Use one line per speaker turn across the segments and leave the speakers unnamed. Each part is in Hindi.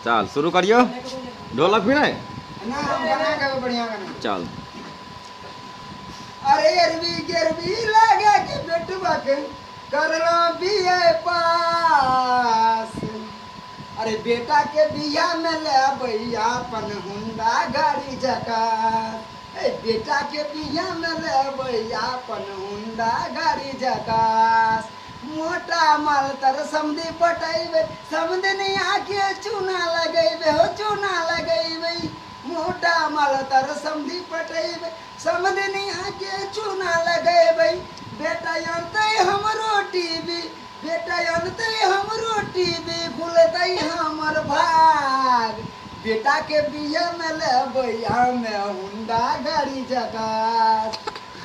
चल शुरू करियो। ढोलक भी नहीं
ना हम गाना गावे बढ़िया गाना।
चल।
अरे अरबी लगा के बेटवा के करलो बीए पास। अरे बेटा के बिया में ले भैया अपन हुंडा गाड़ी जकास। ए बेटा के बिया में ले भैया अपन हुंडा गाड़ी जकास। मोटा माल तर समधी पटाइबे समधी नहीं आके चूना लगेबे हो चूना लगेबे। मोटा माल तर समधी पटाइबे समधी नहीं आके चूना लगेबे। बेटा जानते हमरो टीवी बेटा जानते हमरो टीवी खुलते हमर भाग। बेटा के बिया में ले भैया में हुंडा गाड़ी जकास।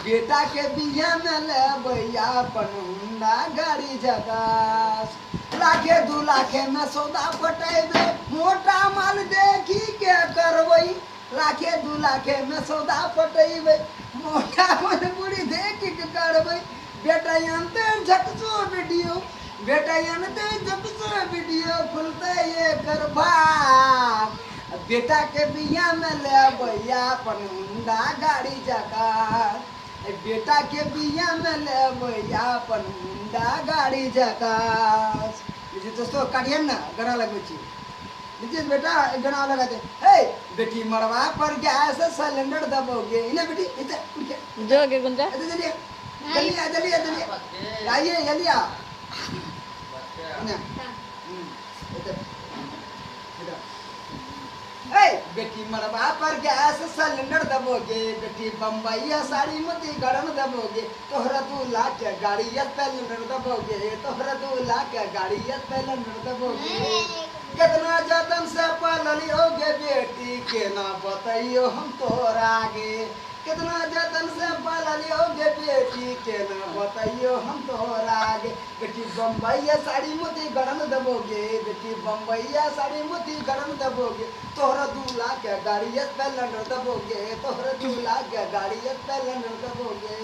बेटा के बिया में ले भैया अपन हुंडा गाड़ी जकास। लाखे 2 लाखे में सौदा पटेबे मोटा माल देखी के करबई। लाखे 2 लाखे में सौदा पटेबे मोटा माल बुढ़ी देखी के करबई। बेटा जानते झकसो वीडियो बेटा जानते झकसो वीडियो खुलते ये कर भाग। बेटा के बिया में ले भैया अपन हुंडा गाड़ी जकास। बेटा के बिया में ले भैया अपन हुंडा गाड़ी जकास। दोस्तों काटिए ना गाना लगवे छी नीतीश बेटा गाना लगाते। हे बेटी मरवा पर गैस सिलेंडर दबोगे इन्हें बेटी इधर
जो के गुंजा
जल्दी जल्दी जल्दी आइए जल्दी आ बेटी मरवा पर गैस सिलेंडर दबोगे। बेटी बम्बई साड़ी मोती गरम दबोगे। तोहरा 2 लाख के गाड़ी सिलेंडर दबोगे। तोहरा 2 लाख के गाड़ी सिलेंडर दबोगे। कितना जतन से पालियोगे बेटी के ना बताइयो हम तोरा आगे। कितना जतन से पालियोगे बेटी के ना बताइयो हम तोरा आगे। बेटी बम्बई साड़ी मोती गरम दबोगे। बेटी बम्बई साड़ी मोती गरम दबोगे। तोहरा 2 लाख के गाड़ी सिलेंडर दबोगे। तोहरा 2 लाख के गाड़ी सिलेंडर दबोगे।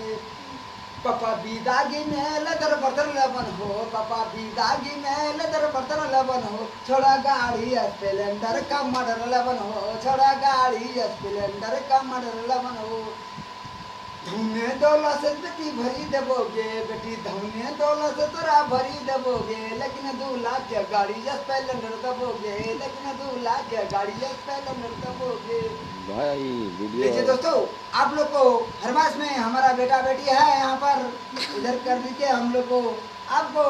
पापा बीदागी में लेदर बर्तन लेबन हो। पापा बीदागी में लेदर बर्तन लेबन हो। छोड़ा गाड़ी स्प्लेंडर का मॉडल लेबन हो। छोड़ा गाड़ी स्प्लेंडर का मॉडल लेबन हो। धौने दौलत से बेटी भरी देबोगे। बेटी धौने दौलत से तोरा भरी देबोगे। लेकिन 2 लाख के गाड़ी स्प्लेंडर दबोगे। लेकिन 2 लाख के गाड़ी स्प्लेंडर दबोगे।
भाई वीडियो
देखिए दोस्तों आप लोग को हर मास में हमारा बेटा बेटी है यहाँ पर इधर कर दीजिए। हम लोग को आपको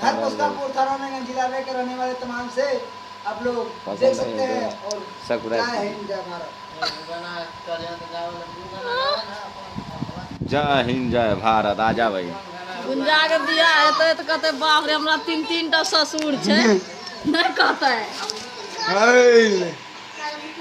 हर पुस्तकापुर थाना जिला में रहने वाले तमाम से आप लोग देख सकते हैं। और जय हिंद जय भारत।
जय हिंद जय भारत। आजा भाई
गुंजा के बिया हेतै त कहते बाप रे हमरा 3-3 टा ससुर छै नहीं कहते।